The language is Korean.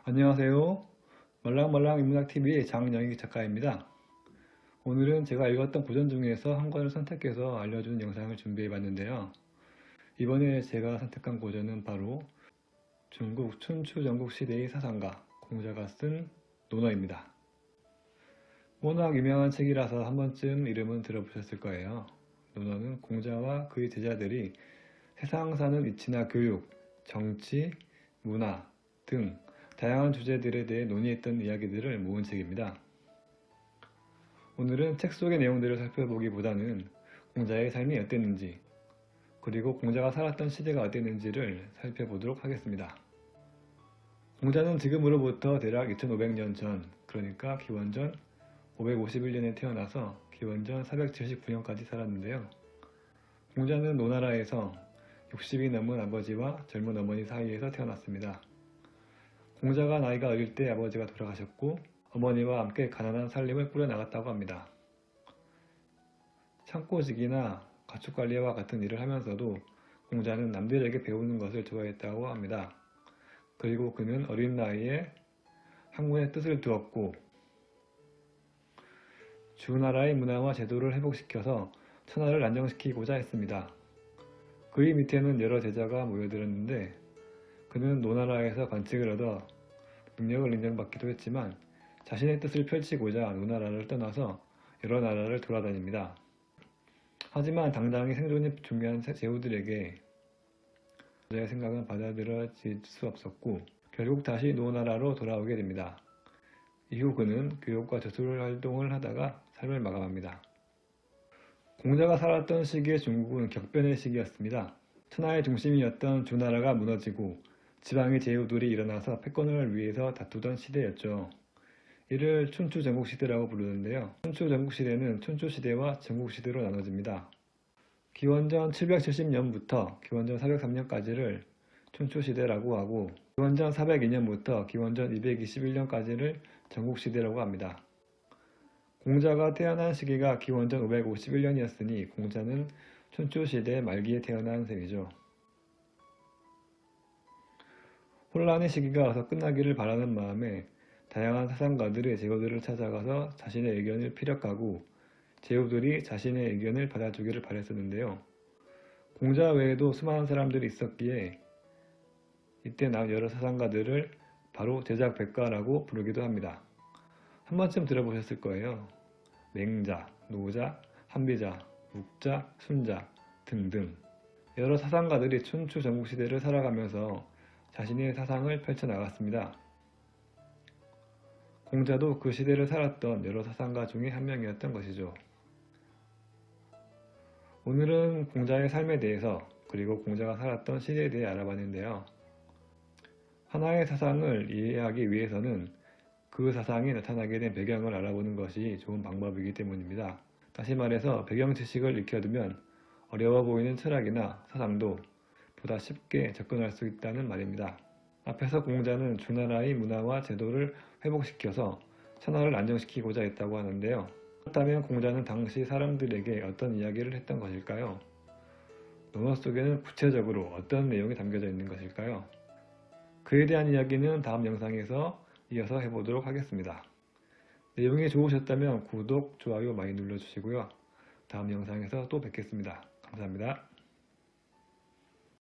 안녕하세요. 말랑말랑 인문학TV의 장영익 작가입니다. 오늘은 제가 읽었던 고전 중에서 한 권을 선택해서 알려주는 영상을 준비해 봤는데요. 이번에 제가 선택한 고전은 바로 중국 춘추 전국시대의 사상가 공자가 쓴 논어입니다. 워낙 유명한 책이라서 한 번쯤 이름은 들어보셨을 거예요. 논어는 공자와 그의 제자들이 세상 사는 이치나 교육, 정치, 문화 등 다양한 주제들에 대해 논의했던 이야기들을 모은 책입니다. 오늘은 책 속의 내용들을 살펴보기보다는 공자의 삶이 어땠는지, 그리고 공자가 살았던 시대가 어땠는지를 살펴보도록 하겠습니다. 공자는 지금으로부터 대략 2500년 전, 그러니까 기원전 551년에 태어나서 기원전 479년까지 살았는데요. 공자는 노나라에서 60이 넘은 아버지와 젊은 어머니 사이에서 태어났습니다. 공자가 나이가 어릴 때 아버지가 돌아가셨고 어머니와 함께 가난한 살림을 꾸려나갔다고 합니다. 창고직이나 가축관리와 같은 일을 하면서도 공자는 남들에게 배우는 것을 좋아했다고 합니다. 그리고 그는 어린 나이에 학문의 뜻을 두었고 주나라의 문화와 제도를 회복시켜서 천하를 안정시키고자 했습니다. 그의 밑에는 여러 제자가 모여들었는데 그는 노나라에서 관직을 얻어 능력을 인정받기도 했지만 자신의 뜻을 펼치고자 노나라를 떠나서 여러 나라를 돌아다닙니다. 하지만 당장의 생존이 중요한 제후들에게 공자의 생각은 받아들여질 수 없었고 결국 다시 노나라로 돌아오게 됩니다. 이후 그는 교육과 저술 활동을 하다가 삶을 마감합니다. 공자가 살았던 시기의 중국은 격변의 시기였습니다. 천하의 중심이었던 주나라가 무너지고 지방의 제후들이 일어나서 패권을 위해서 다투던 시대였죠. 이를 춘추전국시대라고 부르는데요. 춘추전국시대는 춘추시대와 전국시대로 나눠집니다. 기원전 770년부터 기원전 403년까지를 춘추시대라고 하고 기원전 402년부터 기원전 221년까지를 전국시대라고 합니다. 공자가 태어난 시기가 기원전 551년이었으니 공자는 춘추시대 말기에 태어난 셈이죠. 혼란의 시기가 어서 끝나기를 바라는 마음에 다양한 사상가들의 제후들을 찾아가서 자신의 의견을 피력하고 제후들이 자신의 의견을 받아주기를 바랬었는데요. 공자 외에도 수많은 사람들이 있었기에 이때 나온 여러 사상가들을 바로 제작백가라고 부르기도 합니다. 한 번쯤 들어보셨을 거예요. 맹자, 노자, 한비자, 묵자, 순자 등등 여러 사상가들이 춘추 전국시대를 살아가면서 자신의 사상을 펼쳐나갔습니다. 공자도 그 시대를 살았던 여러 사상가 중에 한 명이었던 것이죠. 오늘은 공자의 삶에 대해서 그리고 공자가 살았던 시대에 대해 알아봤는데요. 하나의 사상을 이해하기 위해서는 그 사상이 나타나게 된 배경을 알아보는 것이 좋은 방법이기 때문입니다. 다시 말해서 배경 지식을 익혀두면 어려워 보이는 철학이나 사상도 보다 쉽게 접근할 수 있다는 말입니다. 앞에서 공자는 주나라의 문화와 제도를 회복시켜서 천하를 안정시키고자 했다고 하는데요. 그렇다면 공자는 당시 사람들에게 어떤 이야기를 했던 것일까요? 논어 속에는 구체적으로 어떤 내용이 담겨져 있는 것일까요? 그에 대한 이야기는 다음 영상에서 이어서 해보도록 하겠습니다. 내용이 좋으셨다면 구독, 좋아요 많이 눌러주시고요. 다음 영상에서 또 뵙겠습니다. 감사합니다.